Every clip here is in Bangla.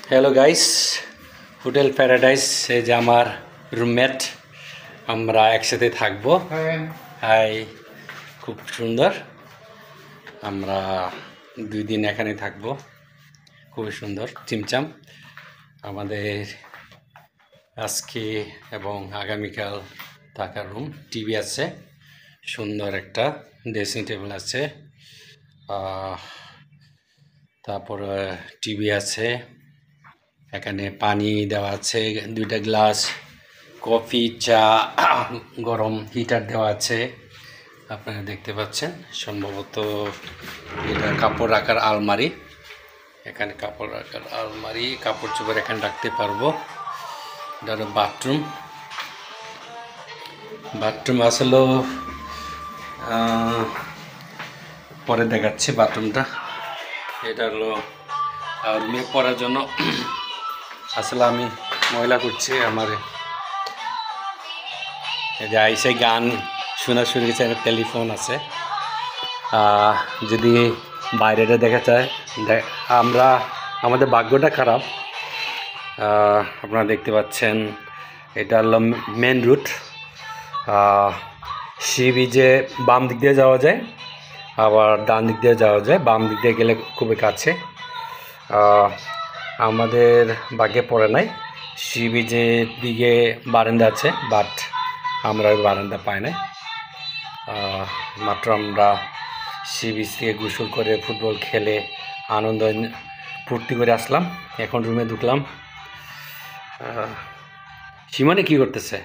হ্যালো গাইস, হোটেল প্যারাডাইস এই যে আমার রুমমেট, আমরা একসাথে থাকবো। হাই, খুব সুন্দর। আমরা 2 দিন এখানে থাকবো, খুবই সুন্দর চিমচাম। আমাদের আজকে এবং আগামীকাল থাকার রুম, টিভি আছে, সুন্দর একটা ড্রেসিং টেবিল আছে, তারপরে টিভি আছে, এখানে পানি দেওয়া আছে 2টা গ্লাস, কফি, চা, গরম হিটার দেওয়া আছে। আপনারা দেখতে পাচ্ছেন, সম্ভবত এটা কাপড় রাখার আলমারি। এখানে কাপড় রাখার আলমারি, কাপড় চোপড় এখানে রাখতে পারবো। এটা হলো বাথরুম। বাথরুম আসলে পরে দেখাচ্ছি বাথরুমটা। এটা হলো রুমে পড়ার জন্য। আসলে আমি ময়লা করছি আমার, এই যে আইসে গান শোনা শুরু গেছে, একটা টেলিফোন আছে। যদি বাইরেটা দেখা যায়, আমাদের ভাগ্যটা খারাপ। আপনারা দেখতে পাচ্ছেন, এটা হলো মেন রুট। সি বিচে বাম দিক দিয়ে যাওয়া যায়, আবার ডান দিক দিয়ে যাওয়া যায়। বাম দিক দিয়ে গেলে খুবই কাছে। আমাদের ভাগ্যে পড়ে নাই, সি বিচের দিকে বারান্দা আছে, বাট আমরা ওই বারান্দা পাই নাই। মাত্র আমরা সি বিচ থেকে গোসল করে, ফুটবল খেলে, আনন্দ ফুর্তি করে আসলাম। এখন রুমে ঢুকলাম। সীমানে কি করতেছে?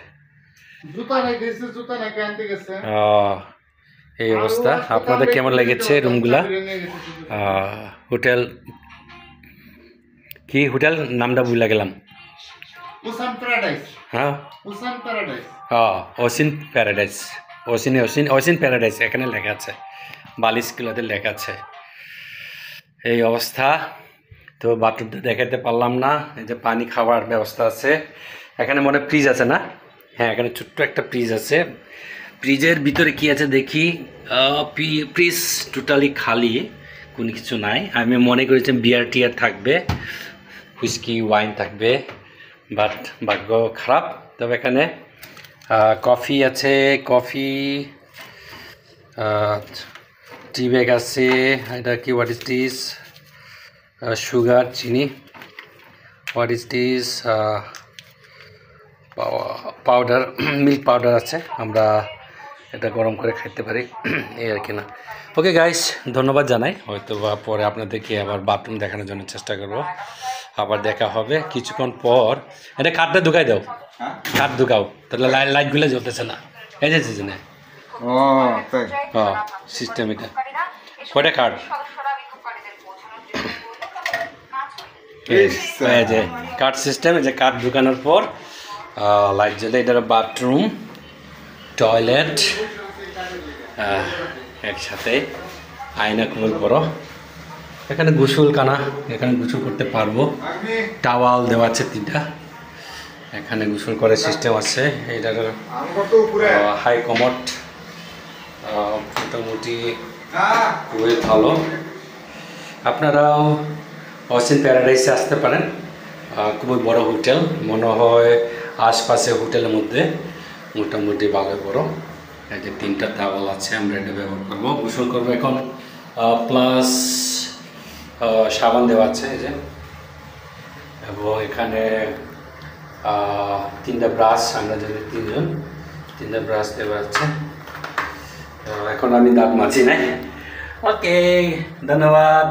এই অবস্থা। আপনাদের কেমন লেগেছে রুমগুলা? হোটেল কি, হোটেল নামটা ভুলে গেলাম। হ্যাঁ, ওসিন প্যারাডাইস। ওসিন প্যারাডাইস এখানে লেখা আছে, বালিশগুলোতে লেখা আছে। এই অবস্থা। তো বাথরুমটা দেখাতে পারলাম না। এই যে পানি খাওয়ার ব্যবস্থা আছে এখানে, মনে ফ্রিজ আছে না? হ্যাঁ, এখানে ছোট্ট একটা ফ্রিজ আছে। ফ্রিজের ভিতরে কি আছে দেখি। ফ্রিজ টোটালি খালি, কোনো কিছু নাই। আমি মনে করেছি বিয়ার টিয়ার থাকবে, হুইস্কি ওয়াইন থাকবে, বাট ভাগ্য খারাপ। তবে এখানে কফি আছে, কফি, টি ব্যাগ আছে। এটা কি, হোয়াট ইজ দিস? সুগার, চিনি। What is this? Powder, milk powder আছে। আমরা এটা গরম করে খাইতে পারি, এই আর কি না। ওকে গাইস, ধন্যবাদ জানাই। হয়তো বা পরে আপনাদেরকে আবার বাথরুম দেখানোর জন্য চেষ্টা করব। আবার দেখা হবে কিছুক্ষণ পর। এটা কাঠটা ঢুকাই দাও, কাঠ ঢুকাও, তাহলে লাইটগুলো জ্বলতেছে না। এই যে সিজনে সিস্টেম এটা। কয়টা কাঠ? এই যে কাঠ সিস্টেম। এই যে কাঠ ঢুকানোর পর লাইট জ্বলে। এটা বাথরুম, টয়লেট একসাথে, আয়না খুবই বড়। এখানে গোসলখানা, এখানে গোসল করতে পারবো। টাওয়াল দেওয়া আছে 3টা, এখানে গোসল করার সিস্টেম আছে। এটার হাই কমোড, মোটামুটি খুবই ভালো। আপনারাও ওসিন প্যারাডাইসে আসতে পারেন। খুবই বড় হোটেল, মনে হয় আশপাশে হোটেলের মধ্যে মোটামুটি ভালো বড়। এই যে 3টা টাওয়াল আছে, আমরা এটা ব্যবহার করবো, গোসল করবো এখন। প্লাস সাবান দেওয়া আছে এই যে, এবং এখানে 3টা ব্রাশ, আমরা যদি 3টা ব্রাশ দেওয়া আছে। এখন আমি দাঁত মাজি নাই। ওকে, ধন্যবাদ।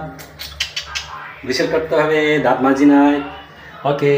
গোসল করতে হবে, দাঁত মাজি নাই। ওকে।